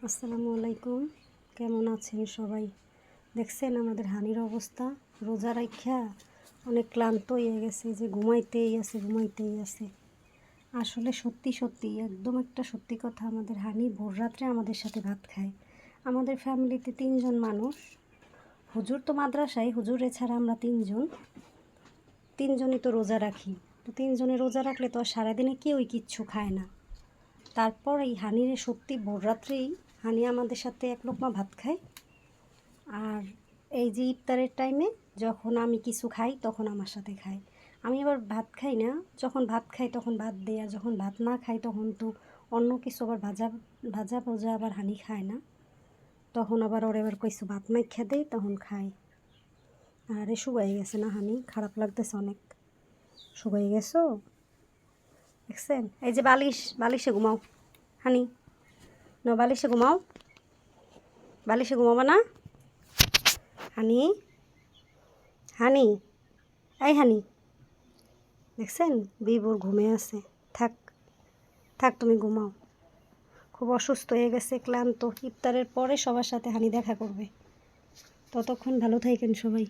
আসসালামু আলাইকুম। কেমন আছেন সবাই? দেখছেন আমাদের হানির অবস্থা, রোজা রাইখা অনেক ক্লান্ত হয়ে গেছে, যে ঘুমাইতেই আছে। আসলে সত্যি সত্যি একদম একটা সত্যি কথা, আমাদের হানি ভোর রাত্রে আমাদের সাথে ভাত খায়। আমাদের ফ্যামিলিতে 3 জন মানুষ, হুজুর তো মাদ্রাসায়, হুজুর এছাড়া আমরা 3জনই তো রোজা রাখি। তো 3জনে রোজা রাখলে তো আর সারাদিনে কেউই কিচ্ছু খায় না। তারপর এই হানিরে সত্যি ভোর রাত্রেই হানি আমাদের সাথে এক লোকমা ভাত খায়। আর এই যে ইফতারের টাইমে যখন আমি কিছু খাই তখন আমার সাথে খায়। আমি আবার ভাত খাই না, যখন ভাত খাই তখন ভাত দেয়, আর যখন ভাত না খাই তখন তো অন্য কিছু আবার ভাজা ভাজা ভোজা আবার হানি খায় না, তখন আবার ওর এবার কিছু ভাত মাইখা দেয়, তখন খায়। আর এ শুকাই গেছে না হানি, খারাপ লাগতেছে অনেক। শুকাই গেছো দেখছেন? এই যে বালিশে ঘুমাও হানি, বালিশে ঘুমাও, বালিশে ঘুমাবা না হানি? হানি, এই হানি, দেখছেন বিবুর ঘুমে আছে। থাক থাক, তুমি ঘুমাও। খুব অসুস্থ হয়ে গেছে, ক্লান্ত। ইফতারের পরে সবার সাথে হানি দেখা করবে। ততক্ষণ ভালো থাকেন সবাই।